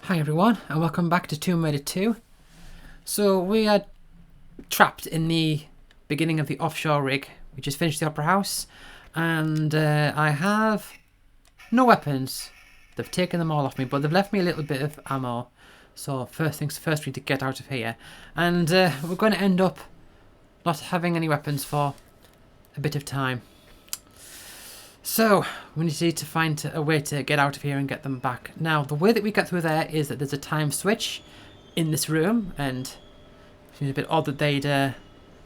Hi everyone, and welcome back to Tomb Raider 2. So we are trapped in the beginning of the offshore rig. We just finished the Opera House, and I have no weapons. They've taken them all off me, but they've left me a little bit of ammo. So first things first, we need to get out of here. And we're going to end up not having any weapons for a bit of time. So, we need to find a way to get out of here and get them back. Now, the way that we get through there is that there's a time switch in this room, and it seems a bit odd that they'd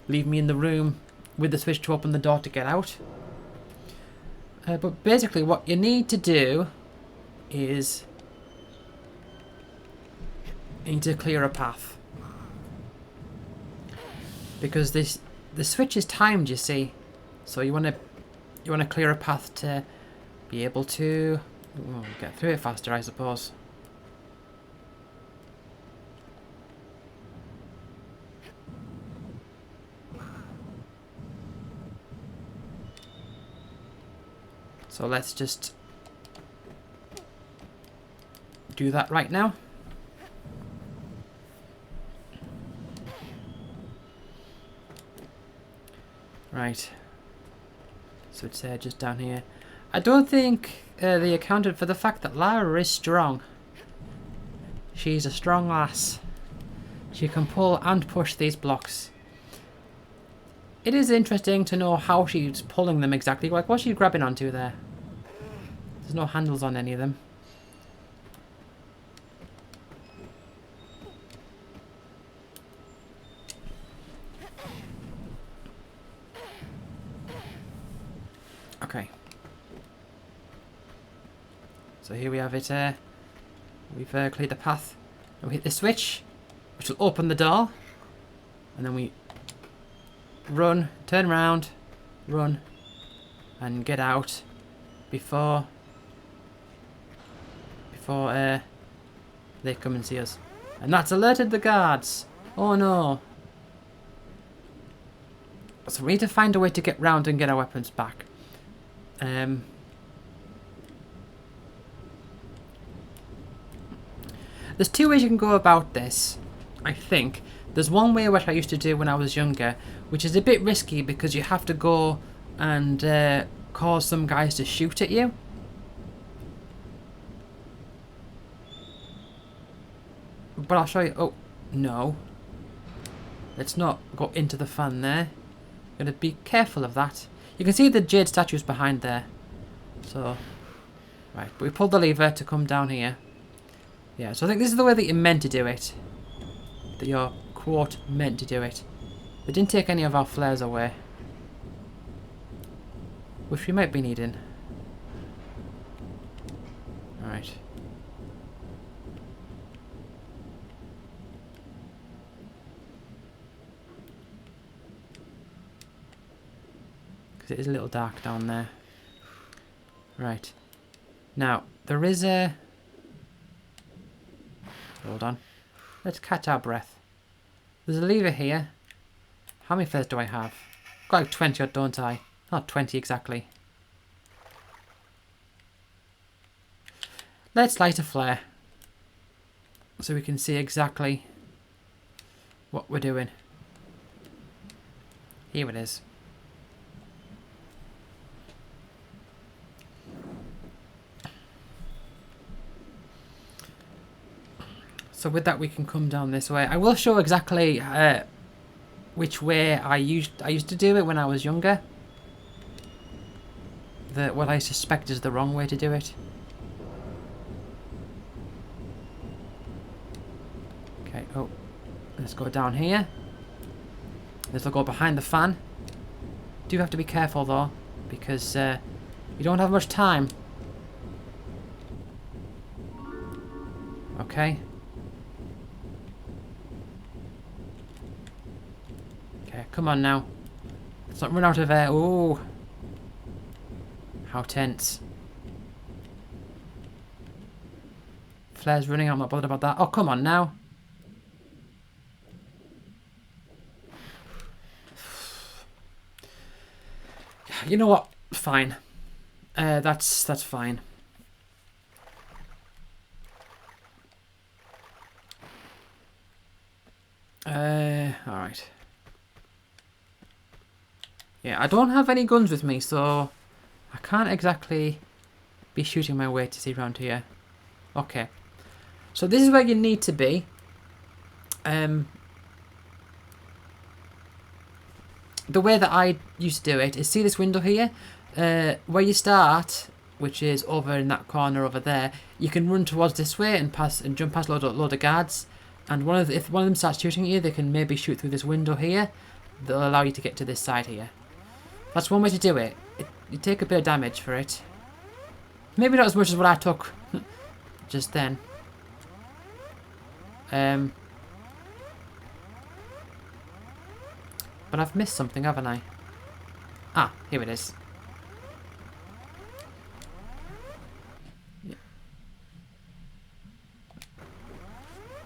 leave me in the room with the switch to open the door to get out. But basically, what you need to do is you need to clear a path. Because the switch is timed, you see. So you want to clear a path to be able to get through it faster, I suppose. So let's just do that right now. Right. So it's just down here. I don't think they accounted for the fact that Lara is strong. She's a strong lass. She can pull and push these blocks. It is interesting to know how she's pulling them exactly. Like, what's she grabbing onto there? There's no handles on any of them. Okay. So here we have it. We've cleared the path. Now we hit the switch, which will open the door. And then we run, turn around, run, and get out before they come and see us. And that's alerted the guards. Oh no. So we need to find a way to get round and get our weapons back. There's two ways you can go about this, I think. There's one way which I used to do when I was younger, which is a bit risky because you have to go and cause some guys to shoot at you. But I'll show you. Oh, no. Let's not go into the fan there. Gotta be careful of that. You can see the jade statues behind there. So, right, but we pulled the lever to come down here. Yeah, so I think this is the way that you're meant to do it. That you're, quote, meant to do it. They didn't take any of our flares away. Which we might be needing. Alright. Because it is a little dark down there. Right. Now, there is a... Hold on. Let's catch our breath. There's a lever here. How many flares do I have? Got like 20 odd, don't I? Not 20 exactly. Let's light a flare. So we can see exactly what we're doing. Here it is. So with that we can come down this way. I will show exactly which way I used to do it when I was younger. What I suspect is the wrong way to do it. Okay, oh. Let's go down here. This will go behind the fan. Do have to be careful though, because you don't have much time. Okay. Come on now. Let's not run out of air. Ooh. How tense. Flare's running out. I'm not bothered about that. Oh, come on now. You know what? Fine. That's fine. Alright. Yeah, I don't have any guns with me, so I can't exactly be shooting my way to see around here. Okay. So this is where you need to be. The way that I used to do it is, see this window here? Where you start, which is over in that corner over there, you can run towards this way and jump past a load of guards. And if one of them starts shooting at you, they can maybe shoot through this window here. They'll allow you to get to this side here. That's one way to do it. You take a bit of damage for it. Maybe not as much as what I took just then. But I've missed something, haven't I? Ah, here it is.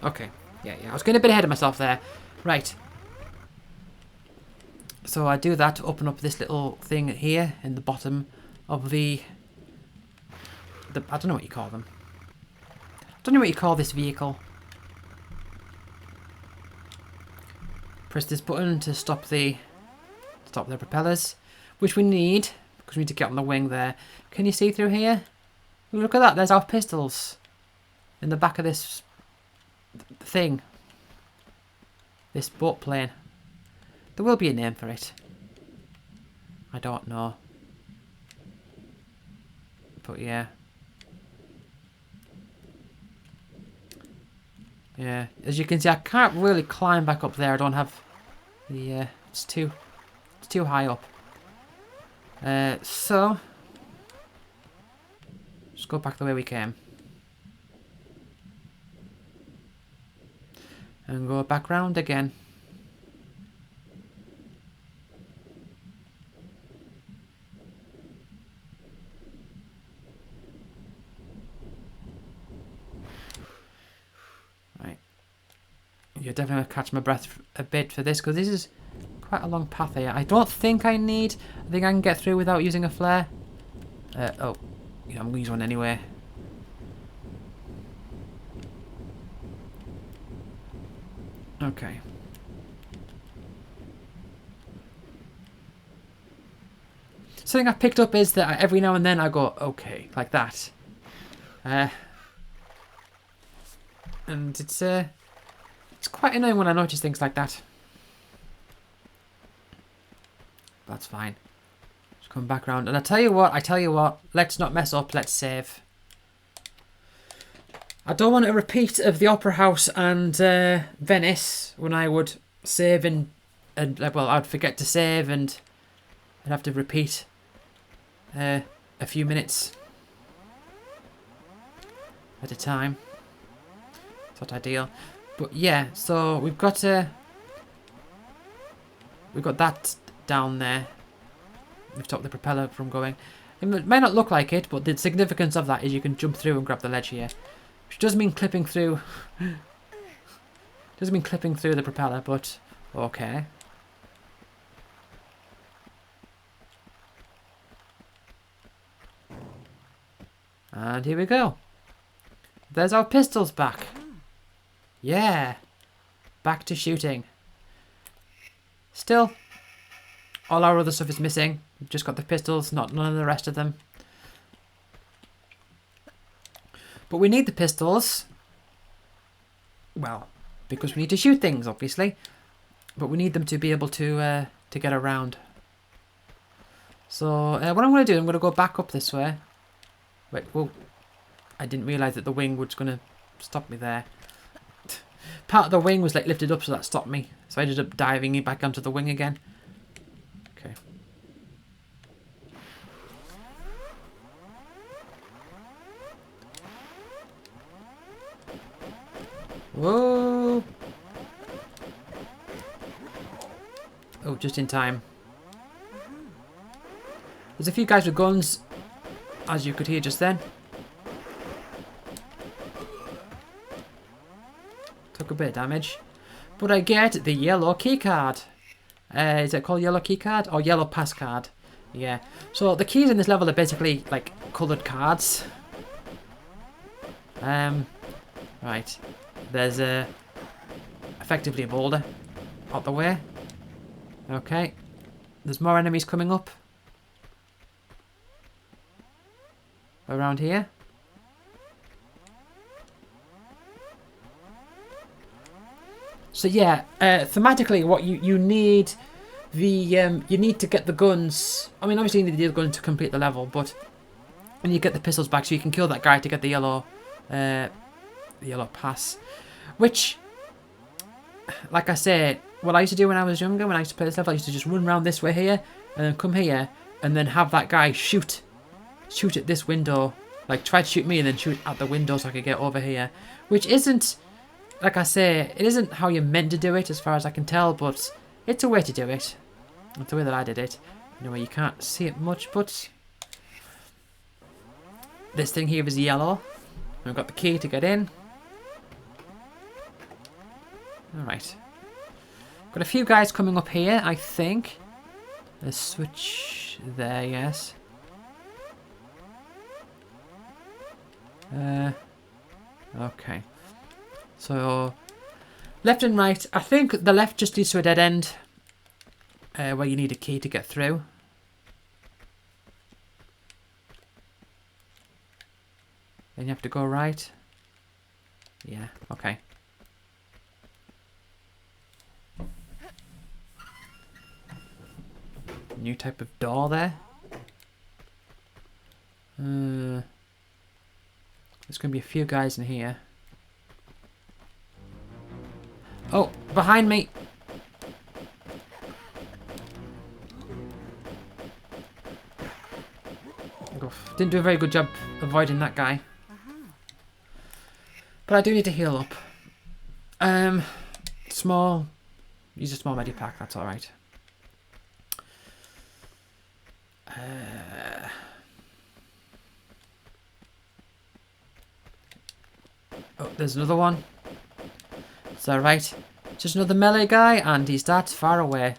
Okay. Yeah, I was getting a bit ahead of myself there. Right. So I do that to open up this little thing here in the bottom of the I don't know what you call them. I don't know what you call this vehicle. Press this button to stop the propellers, which we need because we need to get on the wing there. Can you see through here? Look at that. There's our pistols in the back of this thing. This boat plane. There will be a name for it. I don't know. But yeah. Yeah, as you can see, I can't really climb back up there. I don't have the, it's too high up. So, just go back the way we came. And go back round again. You're definitely going to catch my breath a bit for this, because this is quite a long path here. I don't think I think I can get through without using a flare. Oh, yeah, I'm going to use one anyway. Okay. Something I picked up is that every now and then I go, okay, like that. And it's quite annoying when I notice things like that. That's fine. Just come back round. And I tell you what, let's not mess up, let's save. I don't want a repeat of the Opera House and Venice, when I would save and well, I'd forget to save and I'd have to repeat a few minutes at a time. It's not ideal. But yeah, so we've got that down there. We've stopped the propeller from going. It may not look like it, but the significance of that is you can jump through and grab the ledge here. Which does mean clipping through. Doesn't mean clipping through the propeller, but okay. And here we go. There's our pistols back. Yeah. Back to shooting. Still, all our other stuff is missing. We've just got the pistols, none of the rest of them. But we need the pistols. Well, because we need to shoot things, obviously. But we need them to be able to get around. So, what I'm going to do, I'm going to go back up this way. Wait, whoa. I didn't realise that the wing was going to stop me there. Part of the wing was like lifted up, so that stopped me. So I ended up diving back onto the wing again. Okay. Whoa! Oh, just in time. There's a few guys with guns, as you could hear just then. Took a bit of damage. But I get the yellow key card. Is it called yellow key card? Or yellow pass card? Yeah. So the keys in this level are basically like coloured cards. Right. There's effectively effectively a boulder. Out the way. Okay. There's more enemies coming up. Around here. So yeah, thematically, what you need you need to get the guns. I mean, obviously you need the guns to complete the level, but and you get the pistols back so you can kill that guy to get the yellow pass. Which, like I said, what I used to do when I was younger, when I used to play this level, I used to just run around this way here and then come here and then have that guy shoot at this window, like try to shoot me and then shoot at the window so I could get over here, which isn't. Like I say, it isn't how you're meant to do it as far as I can tell, but it's a way to do it. It's the way that I did it. Anyway, you can't see it much, but this thing here is yellow. We've got the key to get in. Alright. Got a few guys coming up here, I think. Let's switch there, yes. Okay. So, left and right. I think the left just leads to a dead end. Where you need a key to get through. Then you have to go right. Yeah, okay. New type of door there. There's going to be a few guys in here. Oh, behind me. Oof, didn't do a very good job avoiding that guy. But I do need to heal up. Small. Use a small medipack, that's alright. Oh, there's another one. It's alright. Just another melee guy, and he's that far away.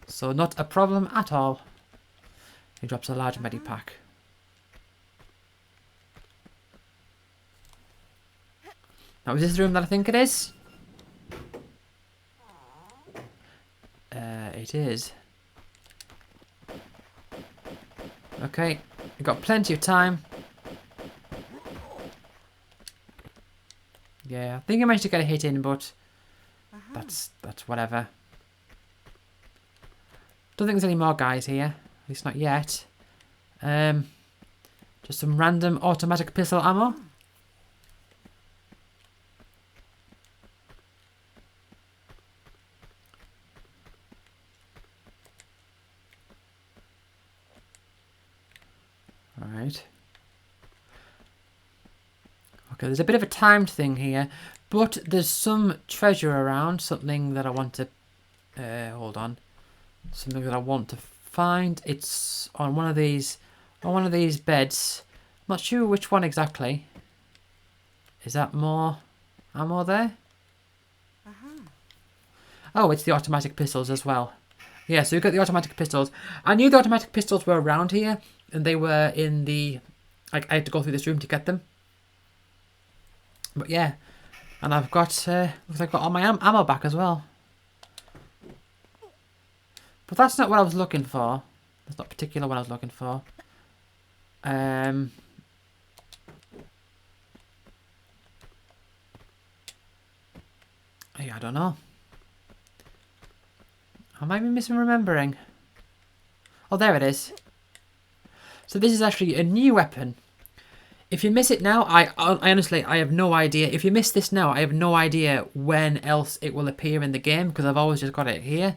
So not a problem at all. He drops a large medipack. Now, is this the room that I think it is? It is. Okay, we've got plenty of time. Yeah, I think I managed to get a hit in, but that's whatever. Don't think there's any more guys here, at least not yet. Just some random automatic pistol ammo. Alright. Okay, there's a bit of a timed thing here, but there's some treasure around, something that I want to... hold on. Something that I want to find. It's on one of these beds. I'm not sure which one exactly. Is that more ammo there? Oh, it's the automatic pistols as well. Yeah, so you've got the automatic pistols. I knew the automatic pistols were around here, and they were in the... Like, I had to go through this room to get them. But yeah, and I've got... looks like I've got all my ammo back as well. But that's not what I was looking for. That's not particular what I was looking for. Yeah, I don't know. I might be misremembering. Oh, there it is. So this is actually a new weapon. If you miss it now, I honestly, I have no idea. If you miss this now, I have no idea when else it will appear in the game, because I've always just got it here.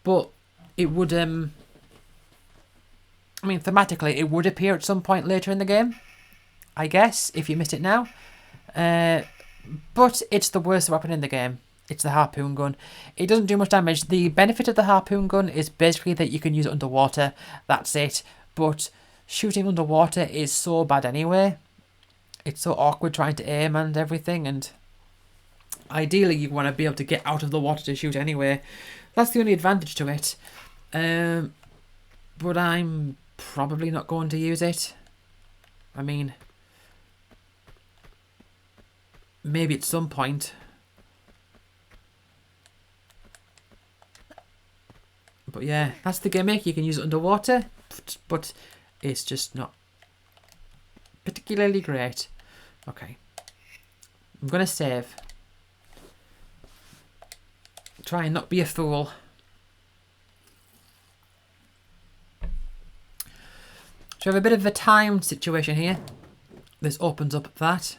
But it would, I mean, thematically, it would appear at some point later in the game, I guess, if you missed it now. But it's the worst weapon in the game. It's the harpoon gun. It doesn't do much damage. The benefit of the harpoon gun is basically that you can use it underwater. That's it. But shooting underwater is so bad anyway. It's so awkward trying to aim and everything. And ideally, you want to be able to get out of the water to shoot anyway. That's the only advantage to it. But I'm probably not going to use it. I mean, maybe at some point. But yeah, that's the gimmick. You can use it underwater, but it's just not particularly great. Okay. I'm going to save. Try and not be a fool. So we have a bit of a timed situation here. This opens up that.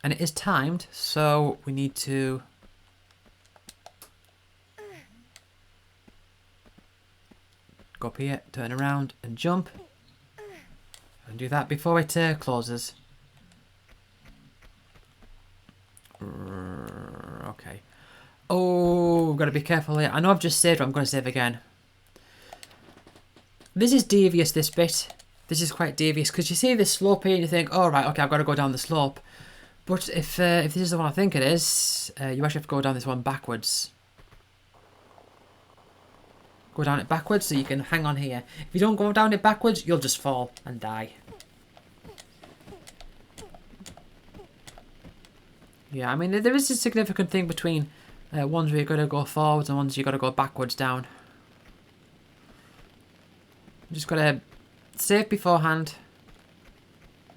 And it is timed, so we need to go up here, turn around and jump. And do that before it closes. Okay. Oh, we've got to be careful here. I know I've just saved, but I'm going to save again. This is devious, this bit. This is quite devious, because you see this slope here and you think, oh, right, okay, I've got to go down the slope. But if this is the one I think it is, you actually have to go down this one backwards. Go down it backwards so you can hang on here. If you don't go down it backwards, you'll just fall and die. Yeah, I mean, there is a significant thing between ones where you've got to go forwards and ones you've got to go backwards down. You just got to save beforehand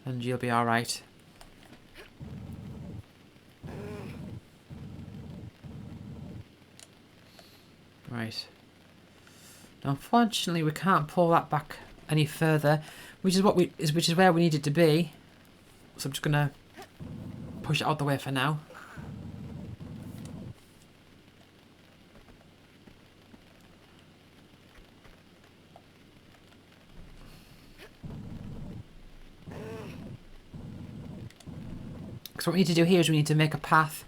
and you'll be alright. Right. Now, unfortunately, we can't pull that back any further, which is where we need it to be. So I'm just gonna push it out the way for now. So what we need to do here is we need to make a path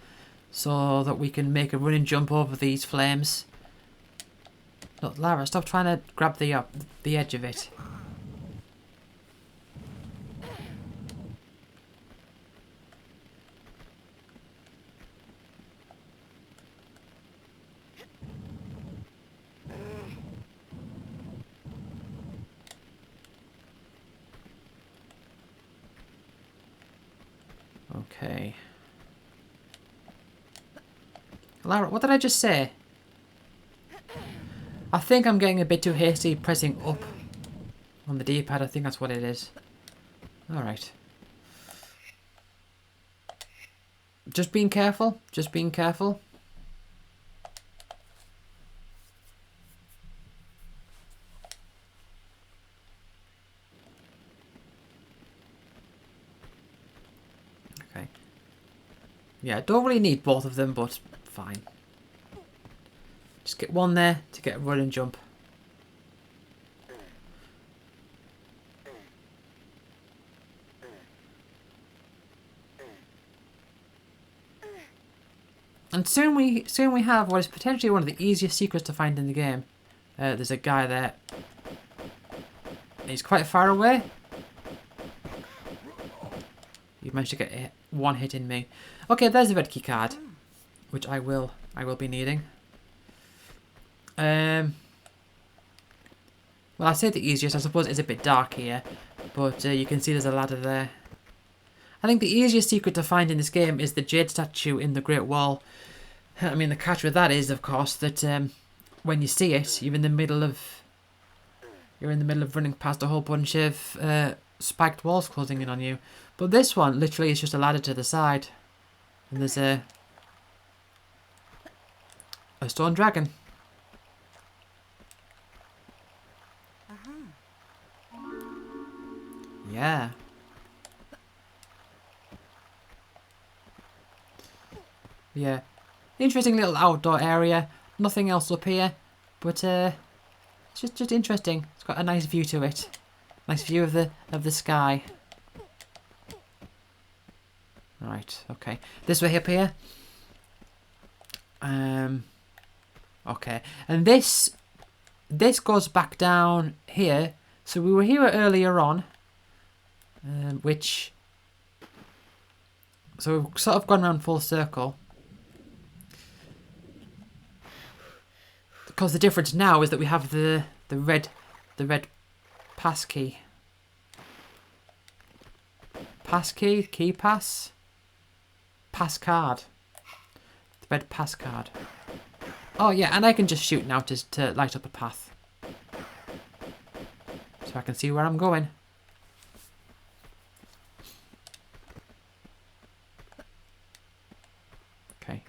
so that we can make a running jump over these flames. Look, Lara, stop trying to grab the edge of it. Okay. Lara, what did I just say? I think I'm getting a bit too hasty pressing up on the D-pad. I think that's what it is. Alright. Just being careful. Just being careful. Okay. Yeah, don't really need both of them, but fine. Just get one there to get a run and jump. And soon we have what is potentially one of the easiest secrets to find in the game. There's a guy there. He's quite far away. You managed to get one hit in me. Okay, there's the red key card, which I will be needing. Well, I say the easiest. I suppose it's a bit dark here, but you can see there's a ladder there. I think the easiest secret to find in this game is the jade statue in the Great Wall. I mean, the catch with that is, of course, that when you see it, you're in the middle of running past a whole bunch of spiked walls closing in on you. But this one, literally, is just a ladder to the side, and there's a stone dragon. Yeah. Yeah. Interesting little outdoor area. Nothing else up here, but it's just interesting. It's got a nice view to it. Nice view of the sky. Right. Okay. This way up here. Okay. And this goes back down here. So we were here earlier on. So we've sort of gone around full circle. Because the difference now is that we have the red pass key. Pass key? Key pass? Pass card. The red pass card. Oh yeah, and I can just shoot now to light up a path. So I can see where I'm going. Okay.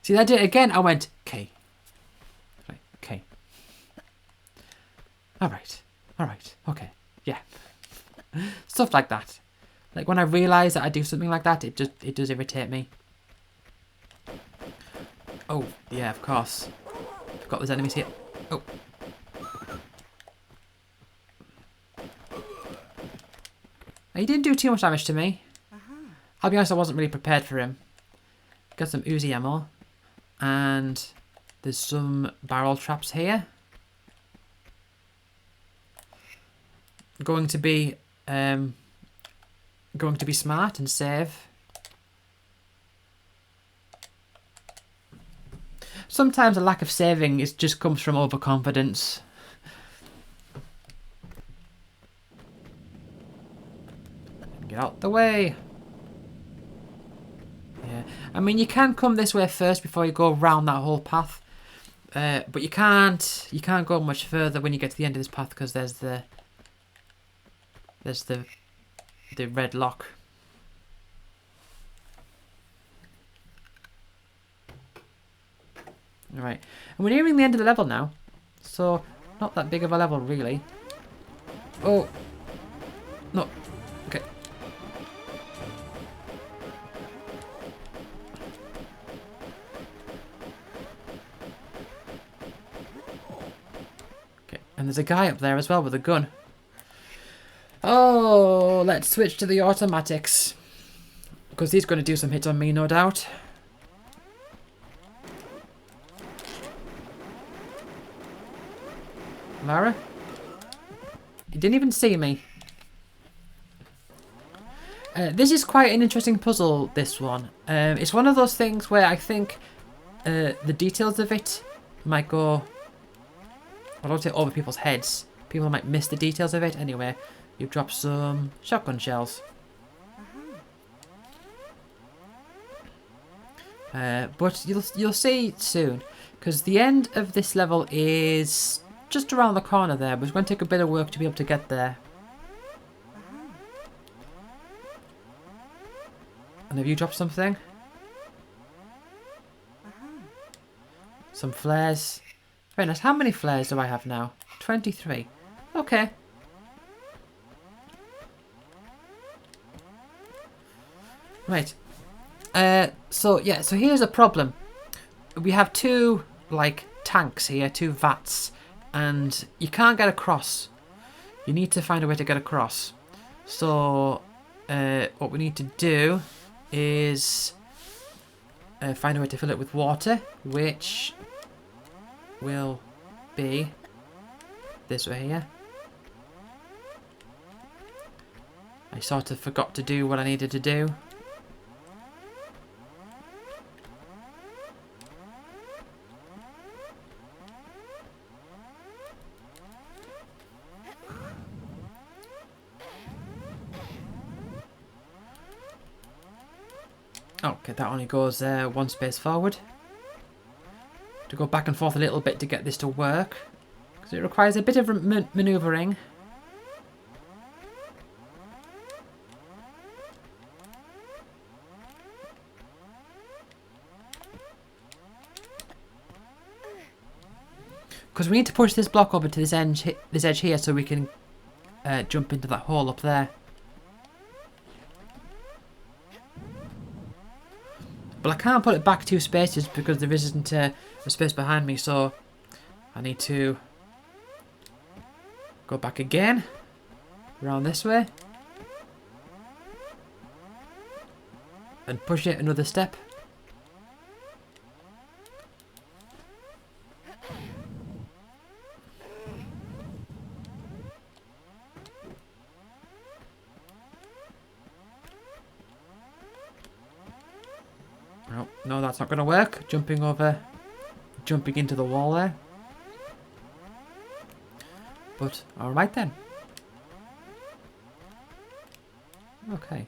See, I did it again. I went, okay. Right, okay. Alright. Alright. Okay. Yeah. Stuff like that. Like when I realise that I do something like that, it does irritate me. Oh, yeah, of course. Forgot there's enemies here. Oh. He didn't do too much damage to me. I'll be honest, I wasn't really prepared for him. Got some Uzi ammo. And there's some barrel traps here. Going to be smart and save. Sometimes a lack of saving just comes from overconfidence. Get out the way. Yeah, I mean you can come this way first before you go around that whole path, but you can't go much further when you get to the end of this path because there's the red lock. Alright, and we're nearing the end of the level now, so not that big of a level really. Oh, no, okay. Okay, and there's a guy up there as well with a gun. Oh, let's switch to the automatics. Because he's going to do some hits on me, no doubt. Lara? He didn't even see me. This is quite an interesting puzzle, this one. It's one of those things where I think the details of it might go... I don't say over people's heads. People might miss the details of it. Anyway, you've dropped some shotgun shells. But you'll see soon, because the end of this level is just around the corner there, but it's going to take a bit of work to be able to get there. And have you dropped something? Some flares. Very nice. How many flares do I have now? 23. Okay. Right. So here's a problem. We have two, like, tanks here, two vats, and you can't get across. You need to find a way to get across. So, what we need to do is find a way to fill it with water, which will be this way here. I sort of forgot to do what I needed to do. Okay, that only goes one space forward. To go back and forth a little bit to get this to work, because it requires a bit of manoeuvring. Because we need to push this block over to this edge here so we can jump into that hole up there. But I can't put it back 2 spaces because there isn't a space behind me, so I need to go back again, around this way, and push it another step. Oh, no, that's not going to work. Jumping into the wall there. But, alright then. Okay.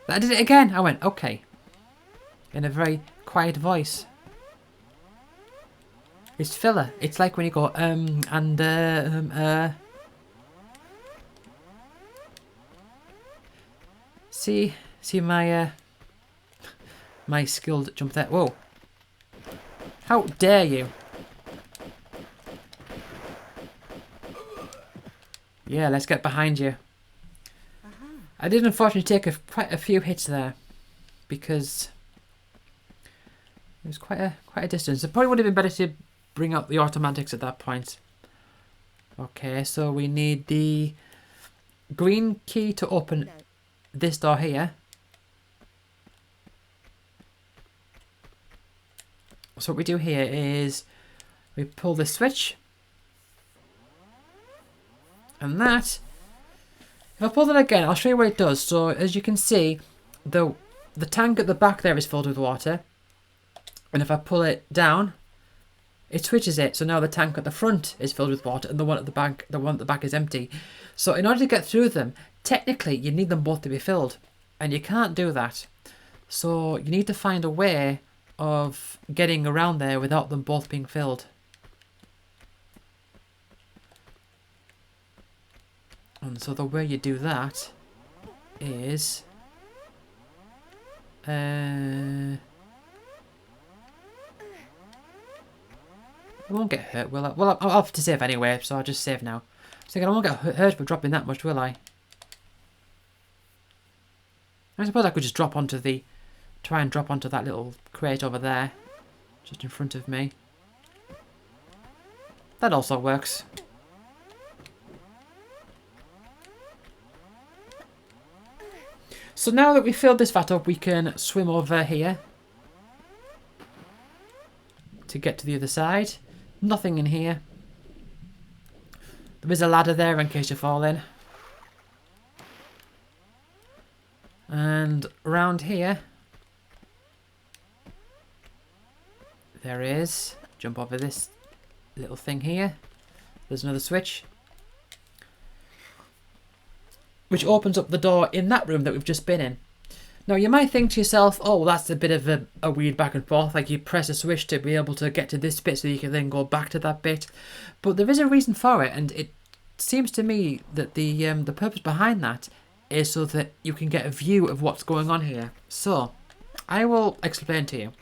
I did it again. I went, okay. In a very quiet voice. It's filler. It's like when you go, See my, my skilled jump there. Whoa. How dare you? Yeah, let's get behind you. I did unfortunately take quite a few hits there because it was quite a distance. It probably would have been better to bring out the automatics at that point. Okay, so we need the green key to open this door here. So what we do here is we pull the switch, and that, if I pull that again, I'll show you what it does. So as you can see, the tank at the back there is filled with water, and if I pull it down, it switches it. So now the tank at the front is filled with water, and the one at the back is empty. So in order to get through them, technically you need them both to be filled, and you can't do that. So you need to find a way of getting around there without them both being filled. And so the way you do that is I won't get hurt, will I? Well, I'll have to save anyway, so I'll just save now. So I won't get hurt for dropping that much, will I? I suppose I could just try and drop onto that little crate over there, just in front of me. That also works. So now that we've filled this vat up, we can swim over here to get to the other side. Nothing in here. There is a ladder there in case you fall in. And around here, there is. Jump over this little thing here. There's another switch, which opens up the door in that room that we've just been in. Now you might think to yourself, oh, that's a bit of a weird back and forth, like you press a switch to be able to get to this bit so you can then go back to that bit. But there is a reason for it, and it seems to me that the purpose behind that is so that you can get a view of what's going on here. So I will explain to you.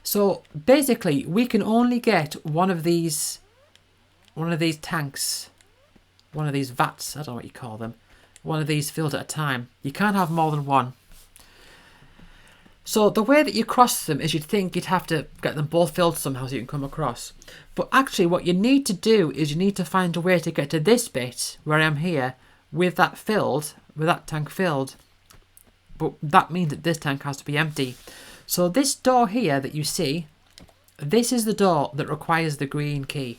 So basically we can only get one of these tanks, one of these vats, I don't know what you call them, one of these filled at a time. You can't have more than one. So the way that you cross them is you'd think you'd have to get them both filled somehow so you can come across. But actually what you need to do is you need to find a way to get to this bit where I am here with that tank filled. But that means that this tank has to be empty. So this door here that you see, this is the door that requires the green key.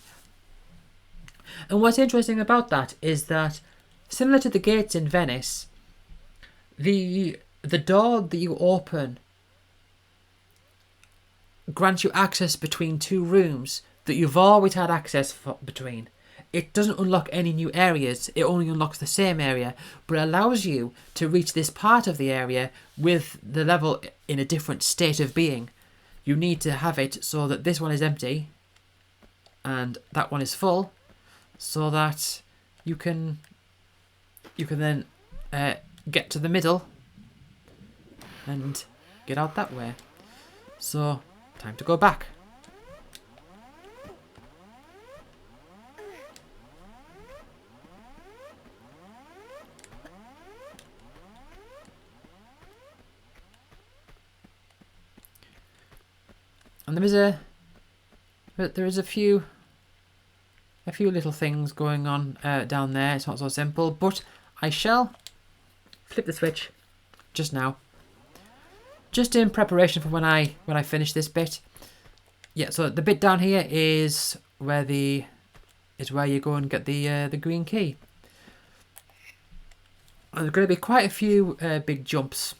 And what's interesting about that is that, similar to the gates in Venice, the door that you open grants you access between two rooms that you've always had access between. It doesn't unlock any new areas, it only unlocks the same area, but it allows you to reach this part of the area with the level in a different state of being. You need to have it so that this one is empty and that one is full, so that you can then get to the middle and get out that way. So, time to go back. And there is a few little things going on down there. It's not so simple, but I shall flip the switch just now, just in preparation for when I finish this bit. Yeah, so the bit down here is where you go and get the green key. And there's going to be quite a few big jumps.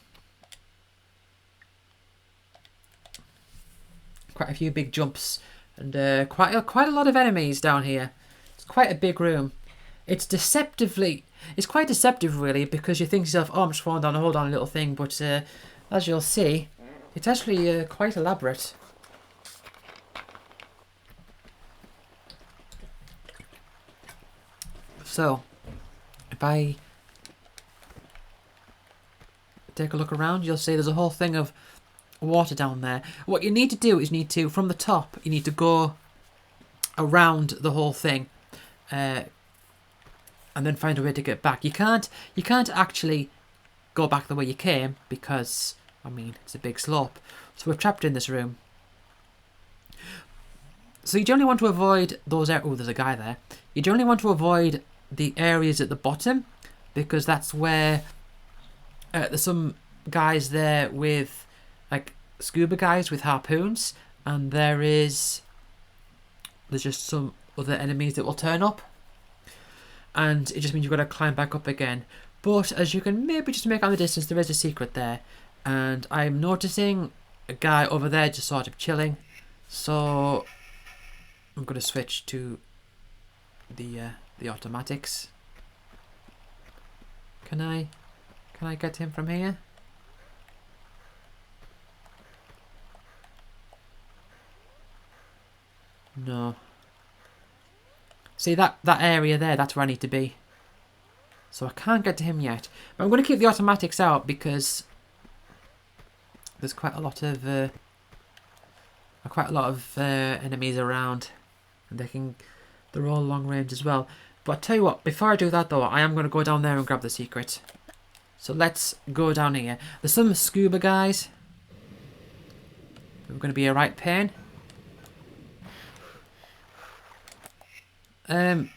Quite a few big jumps, and quite a lot of enemies down here. It's quite a big room. It's quite deceptive really, because you think to yourself, oh, I'm just falling down a hold on a little thing, but as you'll see, it's actually quite elaborate. So, if I take a look around, you'll see there's a whole thing of water down there. What you need to do is from the top, you need to go around the whole thing. And then find a way to get back. You can't actually go back the way you came because, I mean, it's a big slope. So we're trapped in this room. So you generally want to avoid those oh, there's a guy there. You generally want to avoid the areas at the bottom because that's where there's some guys there with, like, scuba guys with harpoons, and there's just some other enemies that will turn up, and it just means you've got to climb back up again. But as you can maybe just make out in the distance, there is a secret there, and I'm noticing a guy over there just sort of chilling, so I'm going to switch to the automatics. Can I get him from here? No. See that area there, that's where I need to be. So I can't get to him yet. But I'm going to keep the automatics out because there's quite a lot of enemies around, and they're all long range as well. But I tell you what, before I do that though, I am going to go down there and grab the secret. So let's go down here. There's some scuba guys. They're going to be a right pain. Oh,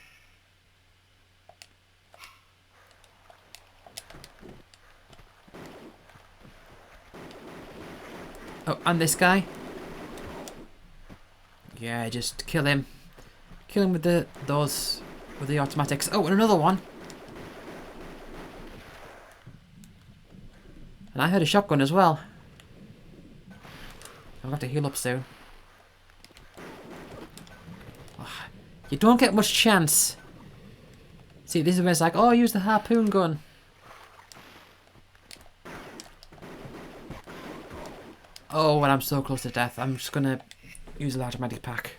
and this guy. Yeah, just kill him. Kill him with the automatics. Oh, and another one. And I heard a shotgun as well. I'll have to heal up soon. You don't get much chance. See, this is where it's like, oh, use the harpoon gun. Oh, well, I'm so close to death. I'm just gonna use a large medic pack.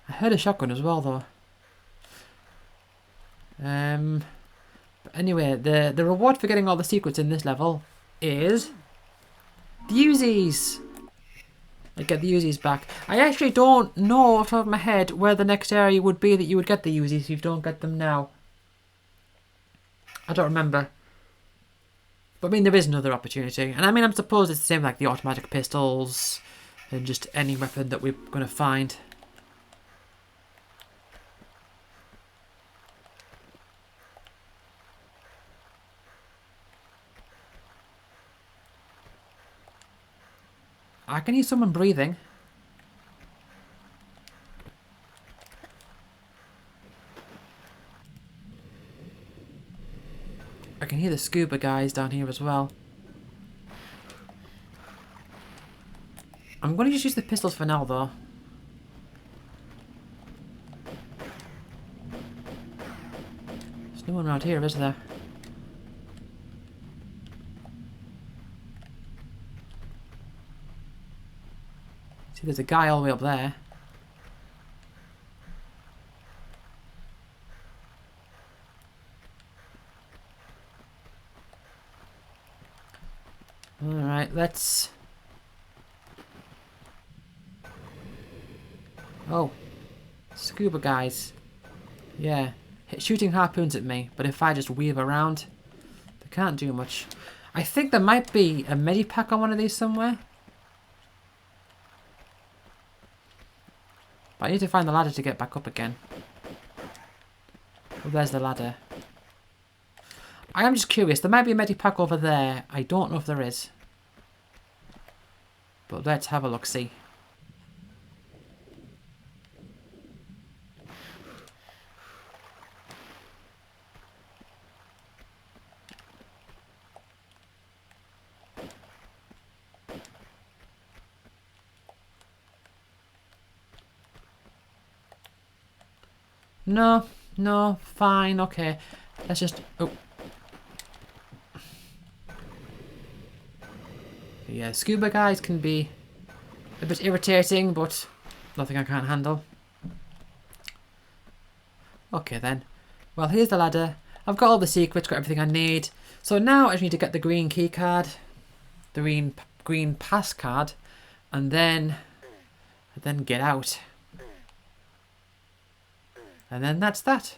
I heard a shotgun as well, though. But anyway, the reward for getting all the secrets in this level is the Uzis. I get the Uzis back. I actually don't know off the top of my head where the next area would be that you would get the Uzis if you don't get them now. I don't remember. But I mean, there is another opportunity. And I mean, I suppose it's the same like the automatic pistols and just any weapon that we're going to find. I can hear someone breathing. I can hear the scuba guys down here as well. I'm going to just use the pistols for now, though. There's no one around here, is there? See, there's a guy all the way up there. Alright, let's... Oh. Scuba guys. Yeah. Shooting harpoons at me, but if I just weave around, they can't do much. I think there might be a medipack on one of these somewhere. But I need to find the ladder to get back up again. Oh, there's the ladder. I am just curious. There might be a medipack over there. I don't know if there is. But let's have a look-see. No, no, fine, okay. Let's just... Oh. Yeah, scuba guys can be a bit irritating, but nothing I can't handle. Okay then. Well, here's the ladder. I've got all the secrets, got everything I need. So now I just need to get the green key card, the green pass card, and then get out. And then that's that.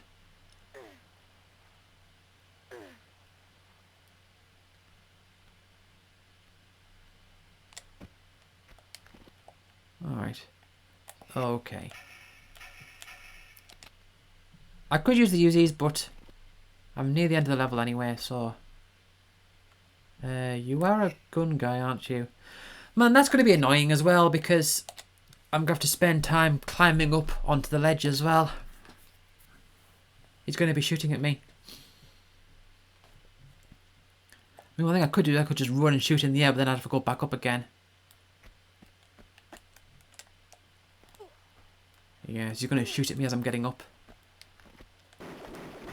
Alright. Okay. I could use the Uzis, but I'm near the end of the level anyway, so... you are a gun guy, aren't you? Man, that's going to be annoying as well, because I'm going to have to spend time climbing up onto the ledge as well. He's going to be shooting at me. I mean, one thing I could do, I could just run and shoot in the air, but then I'd have to go back up again. Yeah, is he going to shoot at me as I'm getting up?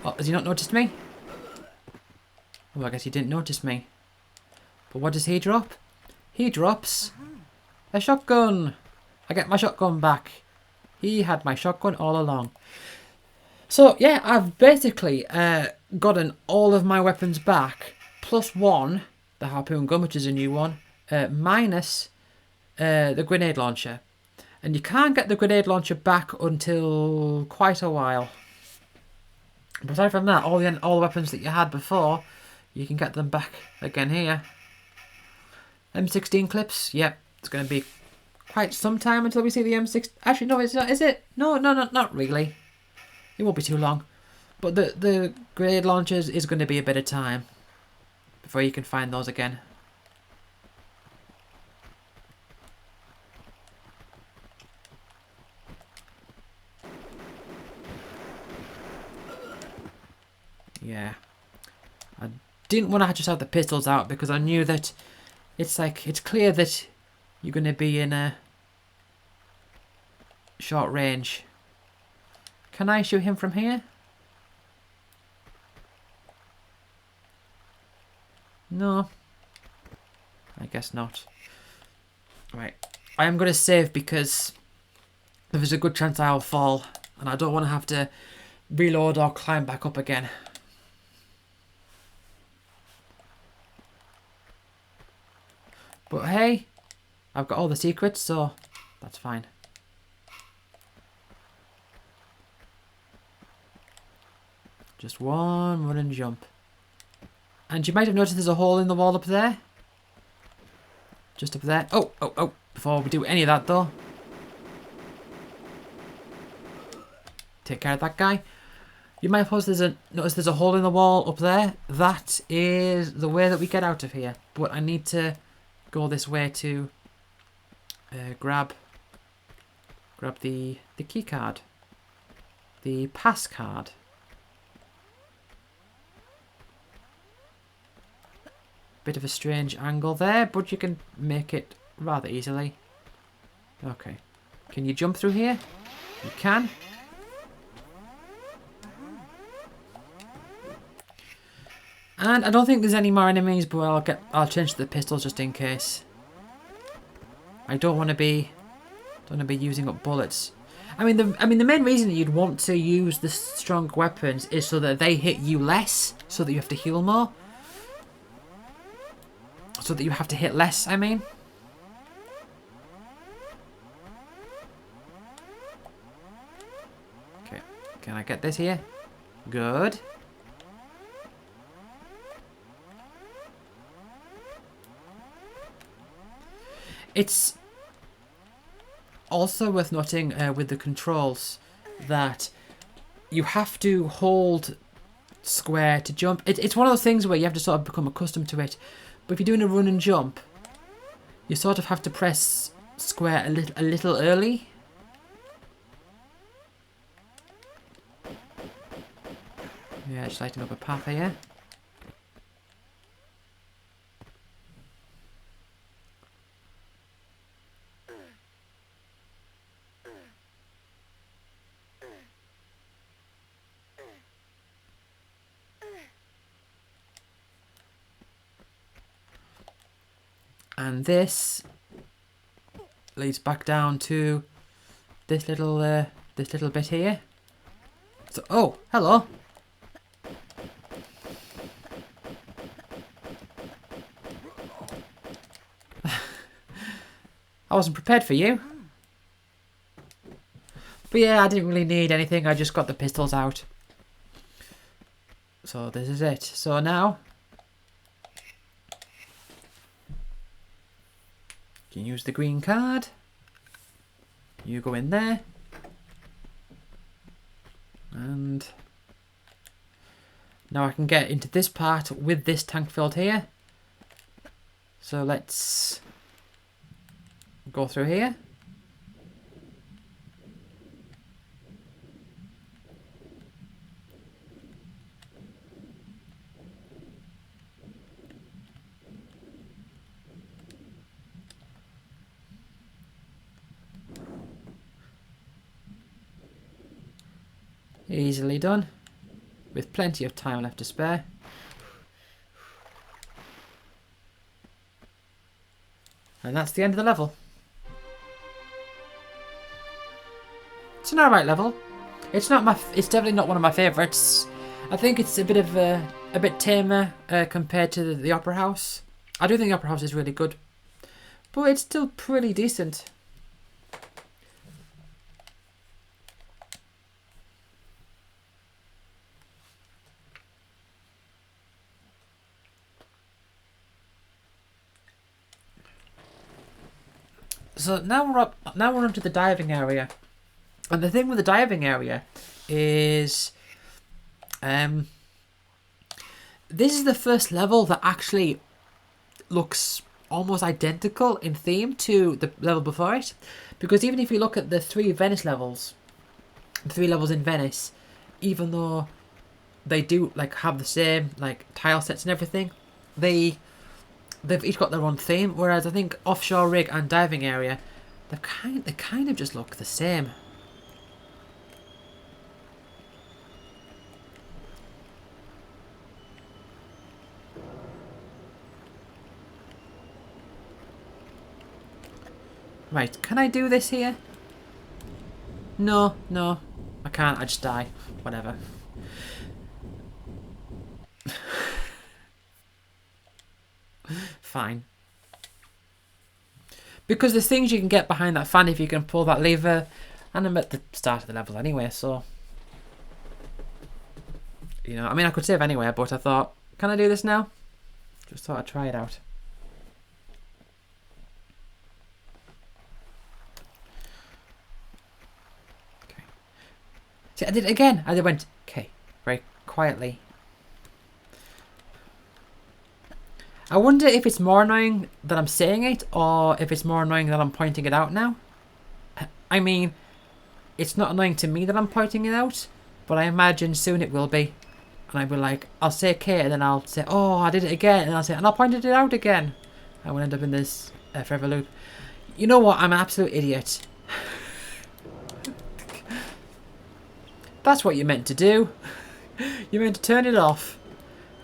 Oh, has he not noticed me? Oh, I guess he didn't notice me. But what does he drop? He drops a shotgun. I get my shotgun back. He had my shotgun all along. So, yeah, I've basically gotten all of my weapons back. Plus one, the harpoon gun, which is a new one. Minus the grenade launcher. And you can't get the grenade launcher back until quite a while. But aside from that, all the weapons that you had before, you can get them back again here. M16 clips, yep, it's going to be quite some time until we see the M6. Actually, no, it's not, is it? No, not really. It won't be too long. But the grenade launchers is going to be a bit of time before you can find those again. Yeah. I didn't want to just have the pistols out because I knew that it's clear that you're going to be in a short range. Can I shoot him from here? No. I guess not. Right. I am going to save because there's a good chance I'll fall and I don't want to have to reload or climb back up again. But hey, I've got all the secrets, so that's fine. Just one run and jump. And you might have noticed there's a hole in the wall up there. Just up there. Oh, oh, oh. Before we do any of that though. Take care of that guy. You might have noticed there's a hole in the wall up there. That is the way that we get out of here. But I need to go this way to grab the key card, the pass card. Bit of a strange angle there, but you can make it rather easily. Okay, can you jump through here? You can. And I don't think there's any more enemies, but I'll change to the pistols just in case. I don't want to be using up bullets. I mean the main reason that you'd want to use the strong weapons is so that they hit you less, so that you have to heal more. So that you have to hit less, I mean. Okay, can I get this here? Good. It's also worth noting with the controls that you have to hold square to jump. It's one of those things where you have to sort of become accustomed to it. But if you're doing a run and jump, you sort of have to press square a little early. Yeah, just lighting up a path here. And this leads back down to this little bit here. So, oh, hello. I wasn't prepared for you. But yeah, I didn't really need anything. I just got the pistols out. So this is it. So now you can use the green card. You go in there. And now I can get into this part with this tank filled here. So let's go through here. Easily done, with plenty of time left to spare. And that's the end of the level. It's an alright level. It's definitely not one of my favourites. I think it's a bit tamer compared to the Opera House. I do think the Opera House is really good, but it's still pretty decent. So now we're onto the diving area, and the thing with the diving area is, this is the first level that actually looks almost identical in theme to the level before it, because even if you look at the three levels in Venice, even though they do like have the same like tile sets and everything, they've each got their own theme, whereas I think Offshore Rig and Diving Area, they kind of just look the same. Right, can I do this here? No, I can't, I just die. Whatever. Fine. Because there's things you can get behind that fan if you can pull that lever, and I'm at the start of the level anyway, so you know, I mean I could save anyway, but I thought, can I do this now? Just thought I'd try it out. Okay. See, I did it again. I went, okay, very quietly. I wonder if it's more annoying that I'm saying it, or if it's more annoying that I'm pointing it out now. I mean, it's not annoying to me that I'm pointing it out, but I imagine soon it will be. And I'll be like, I'll say K, and then I'll say, oh, I did it again, and I'll say, and I pointed it out again. I will end up in this forever loop. You know what? I'm an absolute idiot. That's what you meant to do. You meant to turn it off.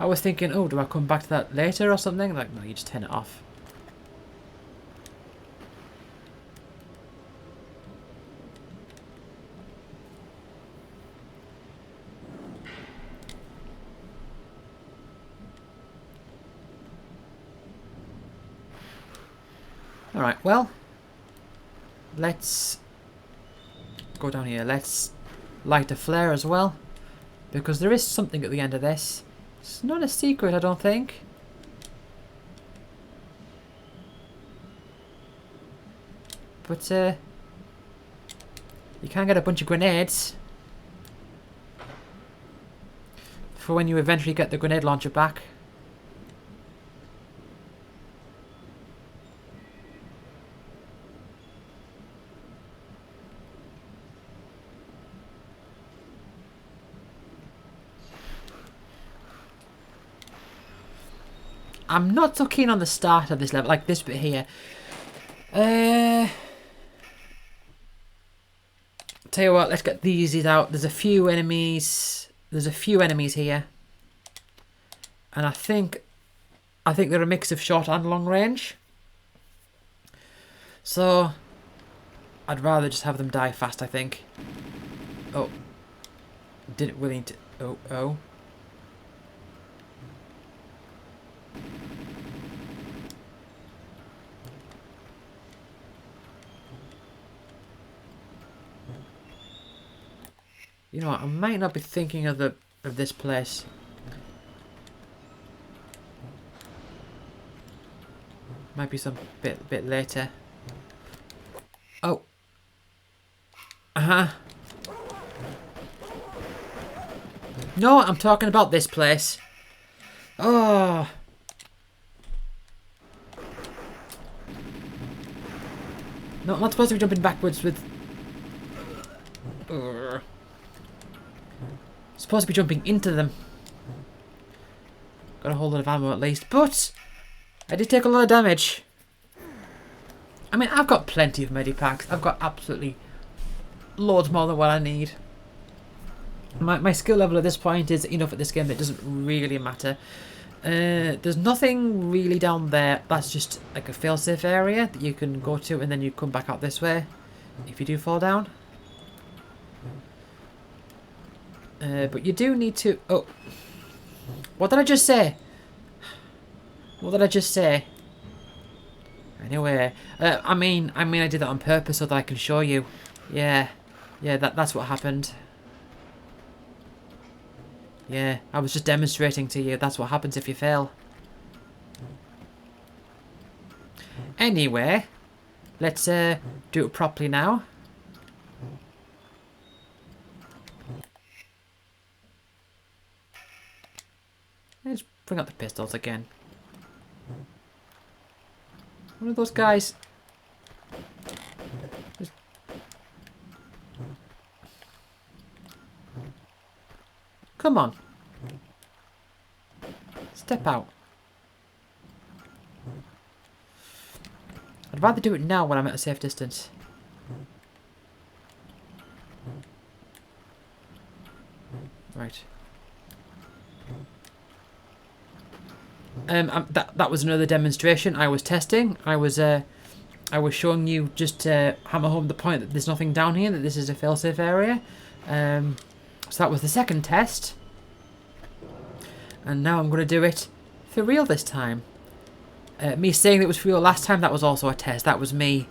I was thinking, oh, do I come back to that later or something? Like, no, you just turn it off. Alright, well, let's go down here. Let's light a flare as well, because there is something at the end of this. It's not a secret, I don't think. But, you can get a bunch of grenades for when you eventually get the grenade launcher back. I'm not so keen on the start of this level, like this bit here. Tell you what, let's get these out. There's a few enemies. There's a few enemies here, and I think they're a mix of short and long range. So I'd rather just have them die fast, I think. Oh. didn't willing to... Oh. You know what? I might not be thinking of this place. Might be some bit later. Oh. Uh-huh. No, I'm talking about this place. Oh. No, I'm not supposed to be jumping backwards with... Supposed to be jumping into them. Got a whole lot of ammo at least, but I did take a lot of damage. I mean, I've got plenty of medipacks. I've got absolutely loads more than what I need. My skill level at this point is enough at this game that it doesn't really matter. There's nothing really down there. That's just like a failsafe area that you can go to and then you come back out this way if you do fall down. But you do need to... Oh. What did I just say? What did I just say? Anyway, I mean I did that on purpose so that I can show you. Yeah, that's what happened. Yeah, I was just demonstrating to you. That's what happens if you fail. Anyway, let's do it properly now. Let's bring up the pistols again. One of those guys. Come on. Step out. I'd rather do it now when I'm at a safe distance. Right. That was another demonstration I was testing. I was showing you just to hammer home the point that there's nothing down here, that this is a failsafe area. So that was the second test. And now I'm going to do it for real this time. Me saying it was for real last time, that was also a test. That was me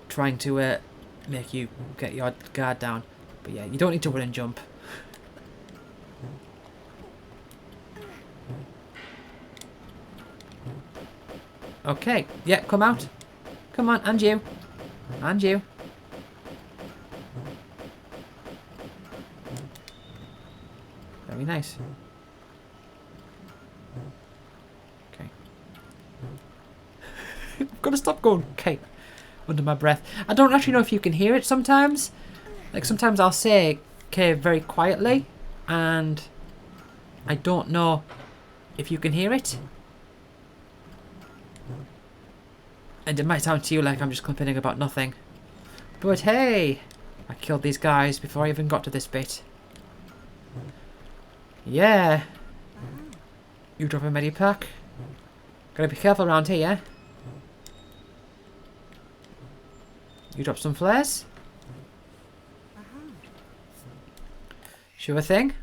trying to make you get your guard down. But yeah, you don't need to run and jump. Okay, yeah, come out. Come on, and you. And you. Very nice. Okay. I've got to stop going, okay, under my breath. I don't actually know if you can hear it sometimes. Like, sometimes I'll say, okay, very quietly, and I don't know if you can hear it. And it might sound to you like I'm just complaining about nothing. But hey, I killed these guys before I even got to this bit. Yeah. You drop a medipack. Gotta be careful around here. You drop some flares. Sure thing.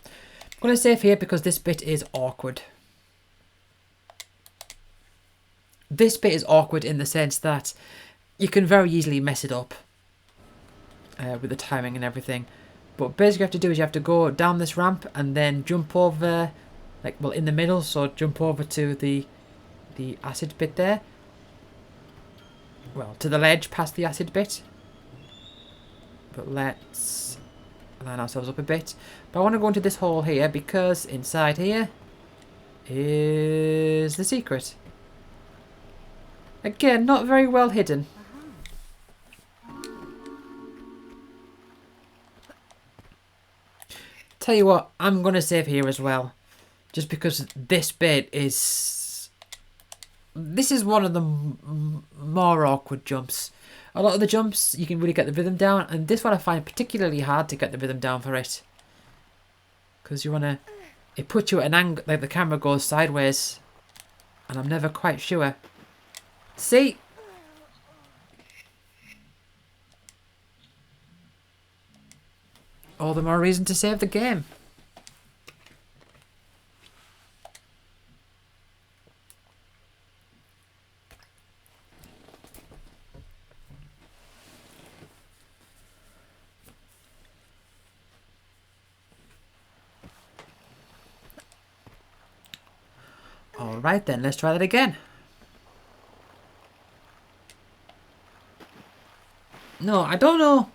I'm gonna save here because this bit is awkward. This bit is awkward in the sense that you can very easily mess it up with the timing and everything. But basically what you have to do is you have to go down this ramp and then jump over, like, well, in the middle, so jump over to the acid bit there. Well, to the ledge past the acid bit. But let's line ourselves up a bit. But I want to go into this hole here because inside here is the secret. Again, not very well hidden. Tell you what, I'm going to save here as well. Just because this bit is... This is one of the more awkward jumps. A lot of the jumps, you can really get the rhythm down. And this one I find particularly hard to get the rhythm down for it. Because you want to... It puts you at an angle, like the camera goes sideways. And I'm never quite sure. See? all the more reason to save the game. Alright then, let's try that again. No, I don't know.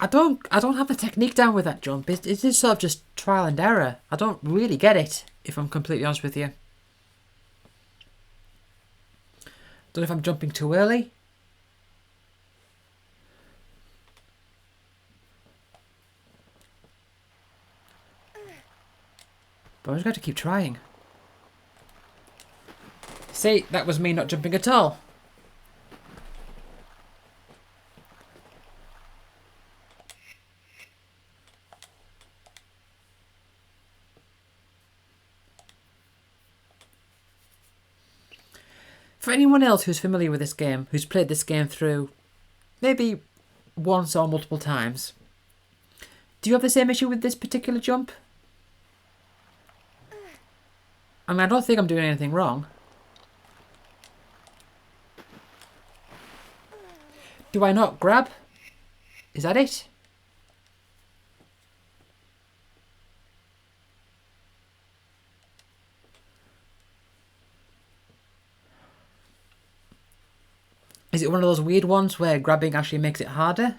I don't have the technique down with that jump. It is sort of just trial and error. I don't really get it, if I'm completely honest with you. Don't know if I'm jumping too early. But I just got to keep trying. See, that was me not jumping at all. For anyone else who's familiar with this game, who's played this game through maybe once or multiple times, do you have the same issue with this particular jump? I mean, I don't think I'm doing anything wrong. Do I not grab? Is that it? Is it one of those weird ones where grabbing actually makes it harder?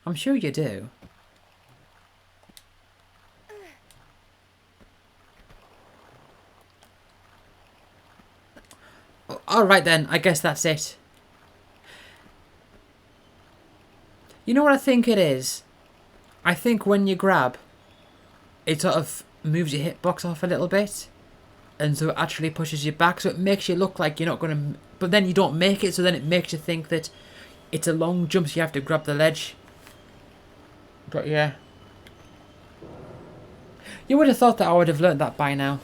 I'm sure you do. Alright then, I guess that's it. You know what I think it is? I think when you grab, it sort of moves your hitbox off a little bit. And so it actually pushes you back, so it makes you look like you're not going to... But then you don't make it, so then it makes you think that it's a long jump, so you have to grab the ledge. But yeah. You would have thought that I would have learnt that by now.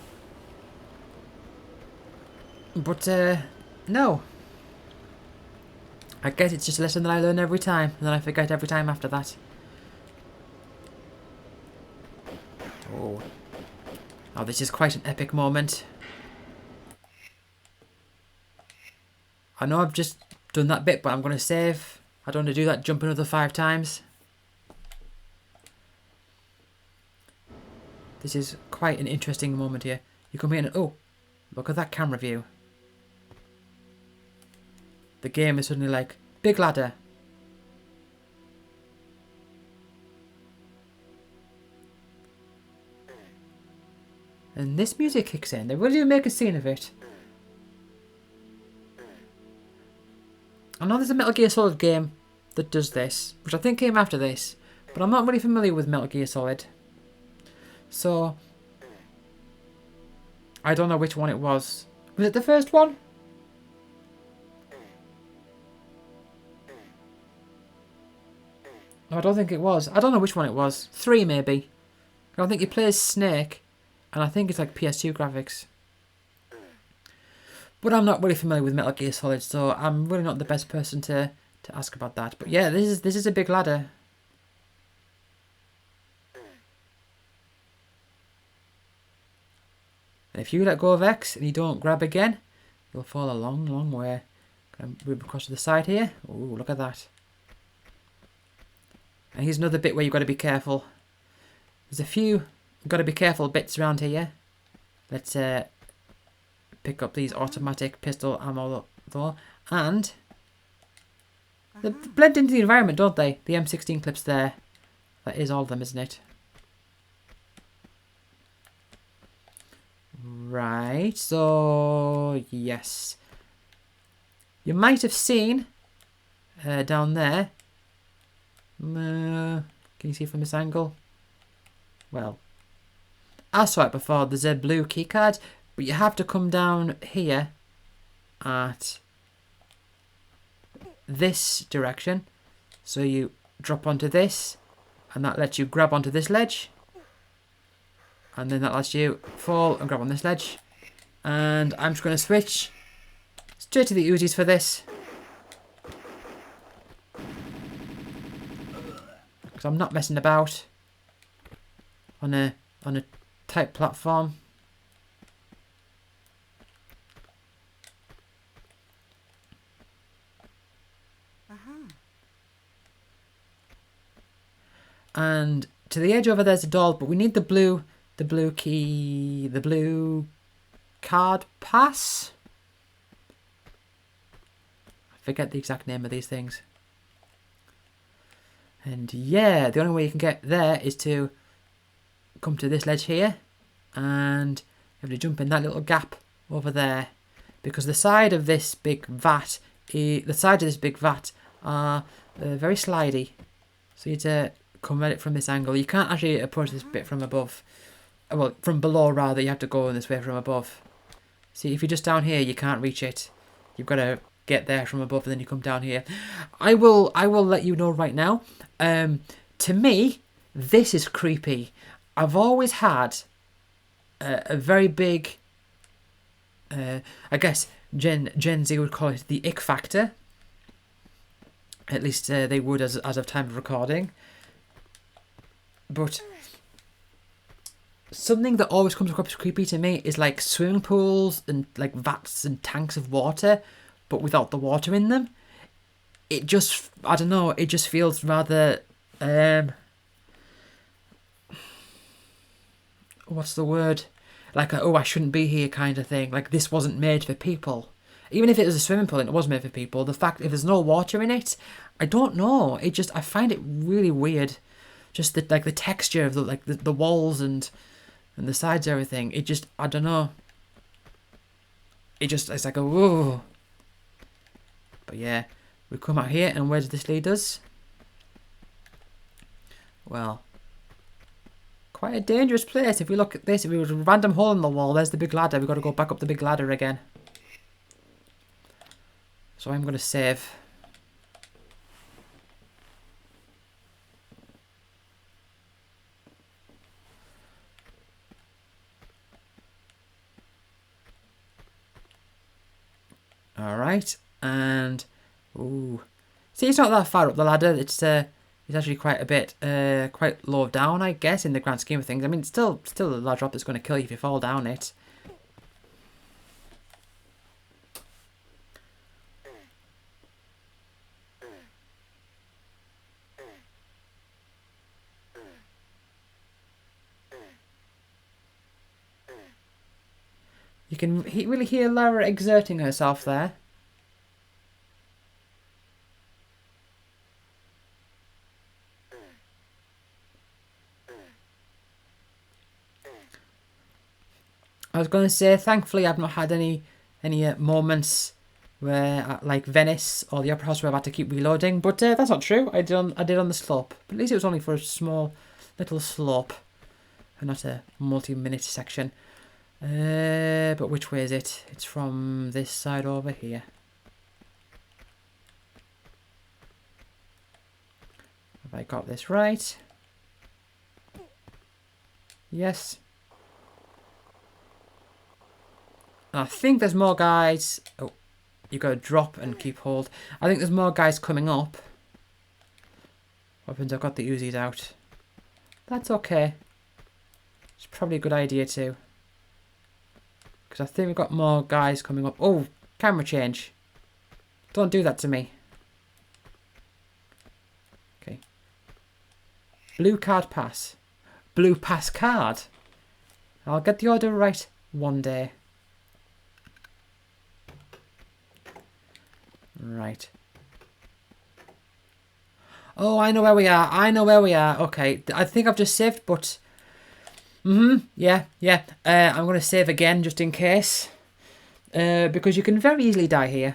But, no. I guess it's just a lesson that I learn every time, and then I forget every time after that. Oh. Oh, this is quite an epic moment. I know I've just done that bit, but I'm going to save. I don't want to do that jump another 5 times. This is quite an interesting moment here. You come in and, oh, look at that camera view. The game is suddenly like, big ladder. And this music kicks in. They really do make a scene of it. I know there's a Metal Gear Solid game that does this, which I think came after this, but I'm not really familiar with Metal Gear Solid. So, I don't know which one it was. Was it the first one? No, I don't think it was. I don't know which one it was. 3 maybe. I think he plays Snake, and I think it's like PS2 graphics. But I'm not really familiar with Metal Gear Solid, so I'm really not the best person to ask about that. But yeah, this is a big ladder. And if you let go of X and you don't grab again, you'll fall a long, long way. Can I move across to the side here? Oh, look at that. And here's another bit where you've got to be careful. There's a few got to be careful bits around here. Let's pick up these automatic pistol ammo though. And they blend into the environment, don't they? The M16 clips there. That is all of them, isn't it? Right, so yes. You might have seen down there. Can you see from this angle? Well, I saw it before. There's a blue keycard, but you have to come down here at this direction. So you drop onto this, and that lets you grab onto this ledge. And then that lets you fall and grab on this ledge. And I'm just going to switch Straight to the Uzis for this. Because I'm not messing about on a tight platform. And to the edge over there's a doll, but we need the blue key, the blue card pass. I forget the exact name of these things. And yeah, the only way you can get there is to come to this ledge here, and you have to jump in that little gap over there, because the side of this big vat, are very slidey. So you have to come at it from this angle. You can't actually approach this bit from above. Well, from below rather. You have to go in this way from above. See, if you're just down here, you can't reach it. You've got to get there from above, and then you come down here. I will let you know right now. To me, this is creepy. I've always had a very big, I guess Gen Z would call it the ick factor. At least they would as of time of recording. But something that always comes across creepy to me is like swimming pools and like vats and tanks of water, but without the water in them. It just, I don't know, it just feels rather, what's the word? Like, oh, I shouldn't be here kind of thing. Like, this wasn't made for people. Even if it was a swimming pool and it was made for people, the fact if there's no water in it, I don't know. It just, I find it really weird. Just the texture of the walls and the sides, everything. It just, I don't know. It's like a whoa. But yeah, we come out here, and where does this lead us? Well, quite a dangerous place. If we look at this, if we were a random hole in the wall, there's the big ladder. We've got to go back up the big ladder again. So I'm going to save. Alright, and ooh, see, it's not that far up the ladder. It's actually quite a bit quite low down, I guess, in the grand scheme of things. I mean, it's still a large drop that's going to kill you if you fall down it. You can really hear Lara exerting herself there. I was going to say, thankfully, I've not had any moments where, like Venice or the Opera House, where I've had to keep reloading. But that's not true. I did on the slope. But at least it was only for a small little slope, and not a multi-minute section. But which way is it? It's from this side over here. Have I got this right? Yes. I think there's more guys. Oh, you got to drop and keep hold. I think there's more guys coming up. What happens? I've got the Uzis out. That's okay. It's probably a good idea too. Because I think we've got more guys coming up. Oh, camera change. Don't do that to me. Okay. Blue card pass. Blue pass card. I'll get the order right one day. Right. Oh, I know where we are. I know where we are. Okay. I think I've just saved, but... Yeah. I'm going to save again just in case. Because you can very easily die here.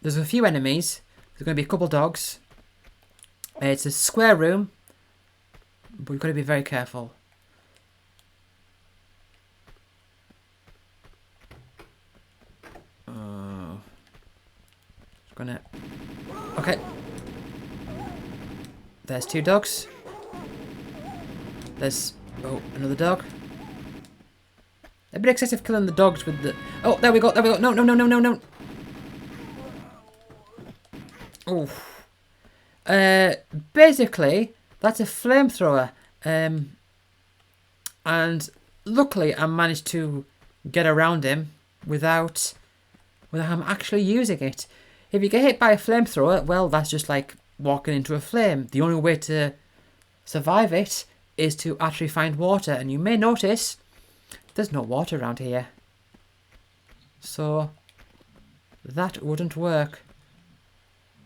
There's a few enemies. There's going to be a couple dogs. It's a square room. But we've got to be very careful. Okay. There's two dogs. There's... Oh, another dog. A bit excessive killing the dogs with the... Oh, there we go, there we go. No, no, no, no, no, no. Oh. Basically, that's a flamethrower. And luckily I managed to get around him without him actually using it. If you get hit by a flamethrower, well, that's just like walking into a flame. The only way to survive it is to actually find water. And you may notice there's no water around here. So that wouldn't work.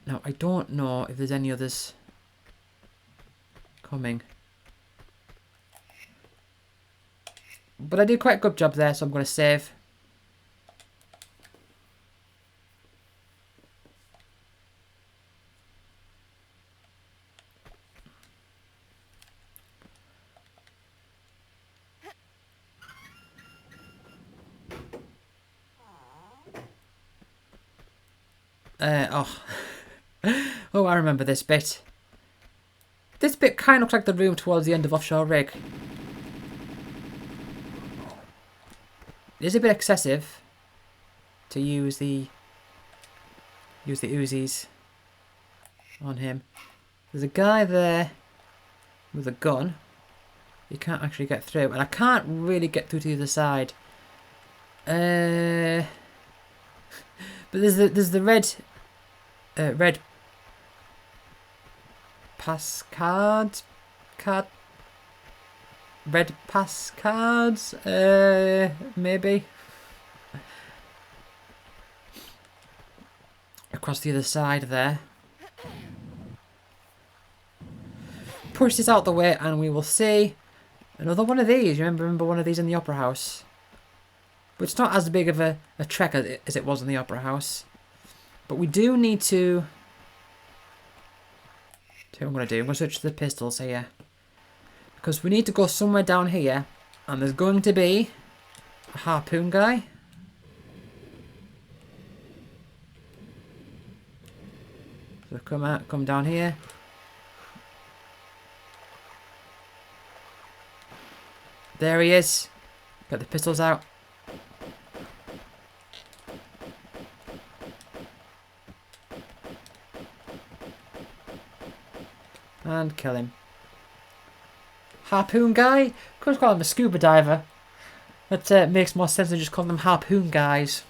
Now, I don't know if there's any others coming. But I did quite a good job there, so I'm going to save. Oh, I remember this bit. This bit kind of looks like the room towards the end of Offshore Rig. It is a bit excessive to use the Uzis on him. There's a guy there with a gun. You can't actually get through, and I can't really get through to the other side. But there's the red pass cards, red pass cards, maybe across the other side there. Push this out the way, and we will see another one of these. You remember one of these in the Opera House? But it's not as big of a trek as it was in the Opera House. But we do need to... See what I'm going to do. I'm going to switch to the pistols here. Because we need to go somewhere down here. And there's going to be a harpoon guy. So come down here. There he is. Get the pistols out. And kill him. Harpoon guy? Could just call him a scuba diver. That makes more sense than just calling them harpoon guys.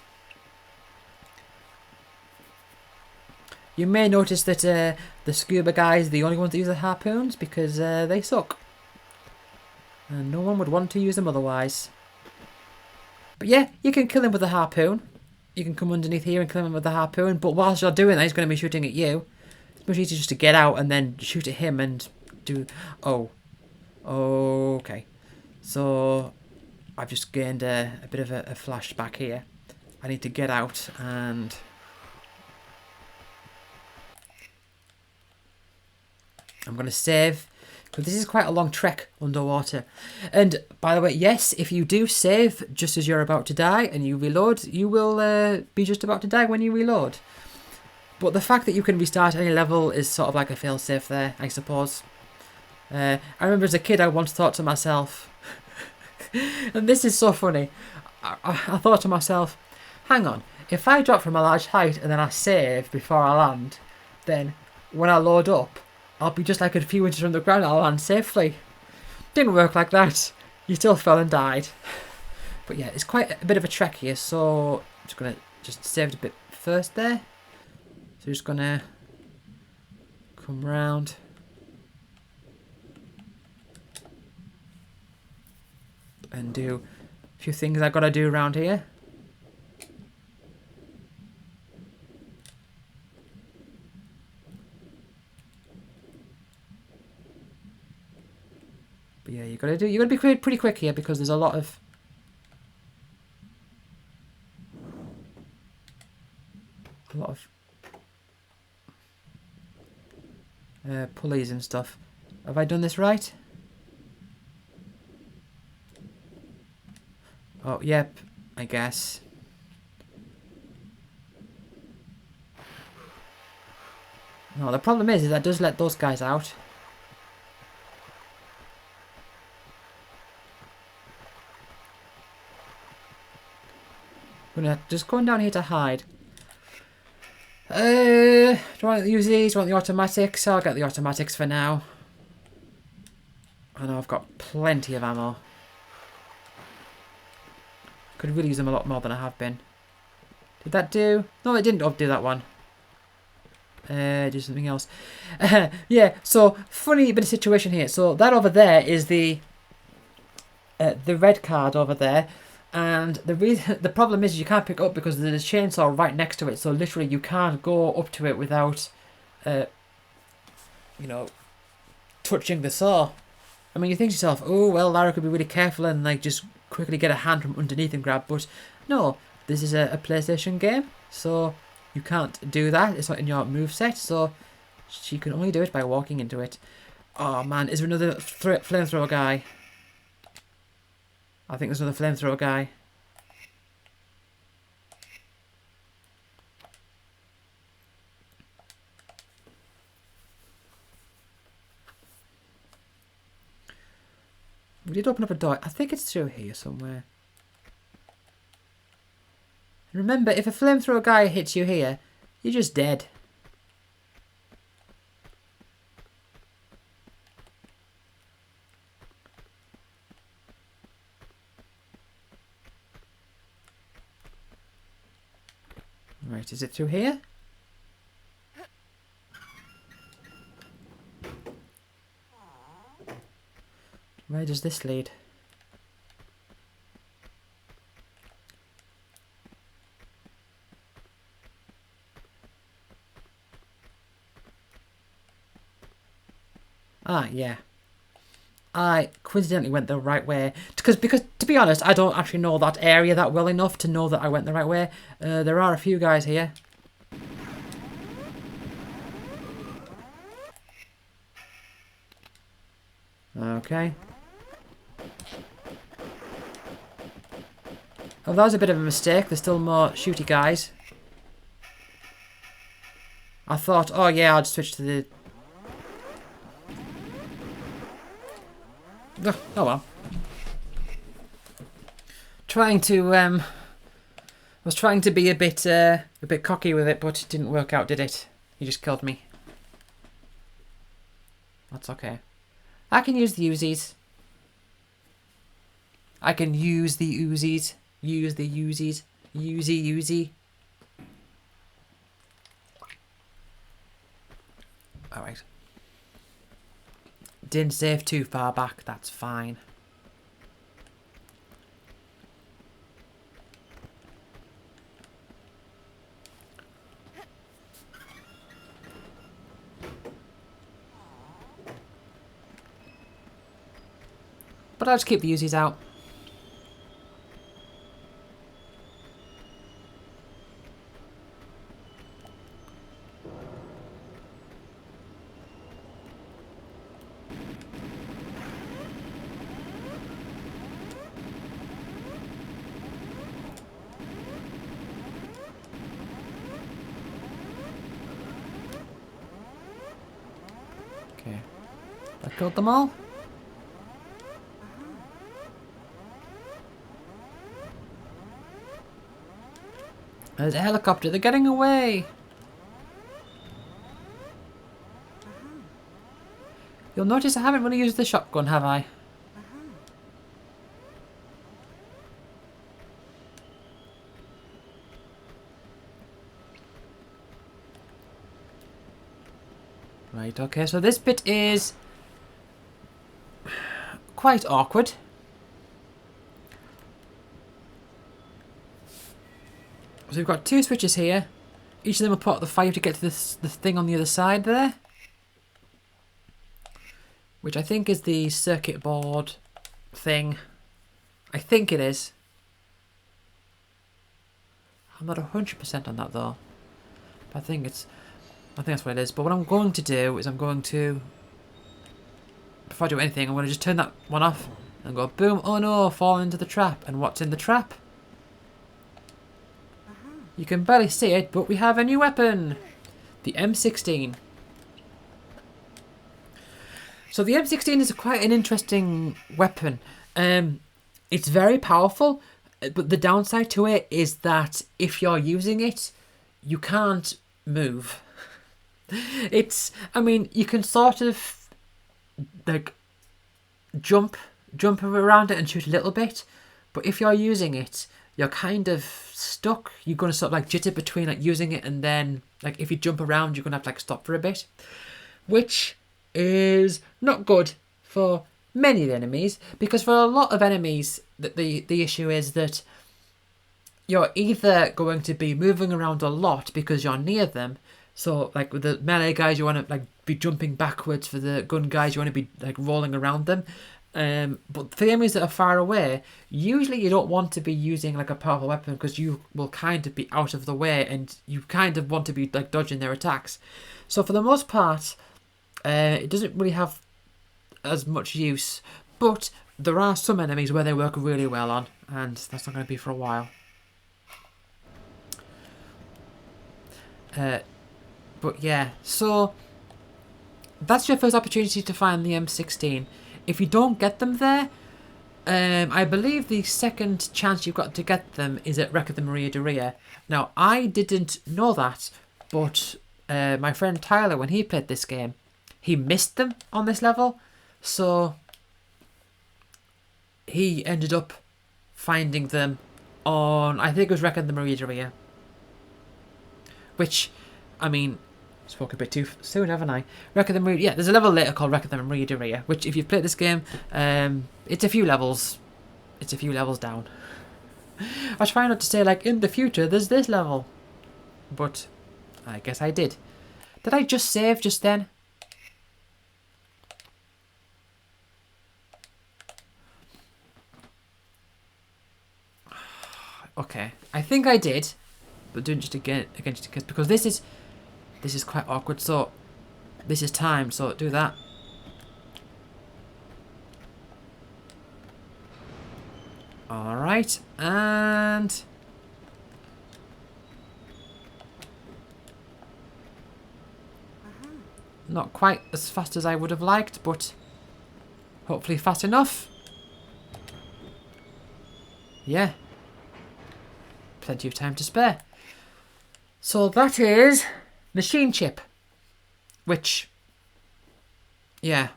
You may notice that the scuba guys are the only ones that use the harpoons because they suck. And no one would want to use them otherwise. But yeah, you can kill him with a harpoon. You can come underneath here and kill him with the harpoon. But whilst you're doing that, he's going to be shooting at you. It's much easier just to get out and then shoot at him and do... Oh. Okay. So, I've just gained a bit of a flashback here. I need to get out and... I'm going to save... Because this is quite a long trek underwater. And, by the way, yes, if you do save just as you're about to die and you reload, you will be just about to die when you reload. But the fact that you can restart any level is sort of like a failsafe there, I suppose. I remember as a kid I once thought to myself, and this is so funny, I thought to myself, hang on, if I drop from a large height and then I save before I land, then when I load up, I'll be just like a few inches from the ground, I'll land safely. Didn't work like that. You still fell and died. But yeah, it's quite a bit of a trek here, so I'm just going to save it a bit first there. So just going to come round. And do a few things I've got to do around here. But yeah, you got to be pretty quick here because there's a lot of pulleys and stuff. Have I done this right? Oh, yep, I guess. No, the problem is that does let those guys out. I'm gonna just going down here to hide. Do you want to use these? Do you want the automatics? I'll get the automatics for now. I know I've got plenty of ammo. Could really use them a lot more than I have been. Did that do? No, it didn't do that one. Do something else. Yeah, so funny bit of situation here. So that over there is the red card over there. And the problem is you can't pick it up because there's a chainsaw right next to it. So literally you can't go up to it without, you know, touching the saw. I mean, you think to yourself, oh, well, Lara could be really careful and like just quickly get a hand from underneath and grab. But no, this is a PlayStation game. So you can't do that. It's not in your moveset. So she can only do it by walking into it. Oh, man. Is there another flamethrower guy? I think there's another flamethrower guy. We did open up a door. I think it's through here somewhere. Remember, if a flamethrower guy hits you here, you're just dead. Right, is it through here? Where does this lead? Ah, yeah. I coincidentally went the right way. Because to be honest, I don't actually know that area that well enough to know that I went the right way. There are a few guys here. Okay. Oh, that was a bit of a mistake. There's still more shooty guys. I thought, oh yeah, I'll just switch to the... Oh well. Trying to, I was trying to be a bit cocky with it, but it didn't work out, did it? He just killed me. That's okay. I can use the Uzis. I can use the Uzis. Use the Uzis. Uzi. Alright. Didn't save too far back, that's fine. But I'll just keep the Uzis out. Okay. I killed them all. There's a helicopter. They're getting away. You'll notice I haven't really used the shotgun, have I? Right, okay, so this bit is quite awkward. So we've got two switches here. Each of them are part of the fire to get to the thing on the other side there. Which I think is the circuit board thing. I think it is. I'm not 100% on that though. But I think that's what it is. But what I'm going to do is before I do anything, I'm going to just turn that one off and go boom, oh no, fall into the trap. And what's in the trap? You can barely see it, but we have a new weapon. The M16. So the M16 is quite an interesting weapon. It's very powerful. But the downside to it is that if you're using it, you can't move. I mean, you can sort of like jump around it and shoot a little bit, but if you're using it, you're kind of stuck. You're gonna sort of like jitter between like using it and then like if you jump around, you're gonna have to like stop for a bit, which is not good for many of the enemies, because for a lot of enemies the issue is that you're either going to be moving around a lot because you're near them. So like with the melee guys, you want to like be jumping backwards. For the gun guys, you want to be like rolling around them. But for the enemies that are far away, usually you don't want to be using like a powerful weapon because you will kind of be out of the way and you kind of want to be like dodging their attacks. So for the most part, it doesn't really have as much use, but there are some enemies where they work really well on, and that's not going to be for a while. But yeah, so that's your first opportunity to find the M16. If you don't get them there, I believe the second chance you've got to get them is at Wreck of the Maria Doria. Now, I didn't know that, but my friend Tyler, when he played this game, he missed them on this level. So he ended up finding them on, I think it was Wreck of the Maria Doria. Which, I mean, spoke a bit too soon, haven't I? Wreck of the Maria, yeah, there's a level later called Wreck of the Maria Doria, which if you've played this game, it's a few levels down. I was trying not to say like in the future there's this level, but I guess I did. Did I just save just then? Okay, I think I did, but doing just again just because this is quite awkward. So this is timed, so do that. All right, and not quite as fast as I would have liked, but hopefully fast enough. Yeah. Plenty of time to spare. So that is Machine Chip, which, yeah,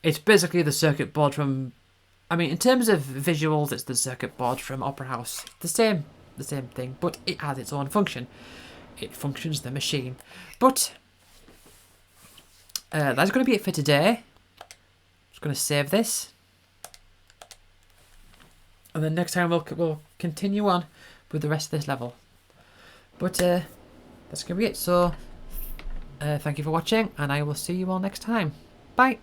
it's basically the circuit board from, I mean, in terms of visuals, it's the circuit board from Opera House. The same thing, but it has its own function. It functions the machine. But that's going to be it for today. Just going to save this. And then next time we'll continue on with the rest of this level. But that's going to be it. So thank you for watching, and I will see you all next time. Bye.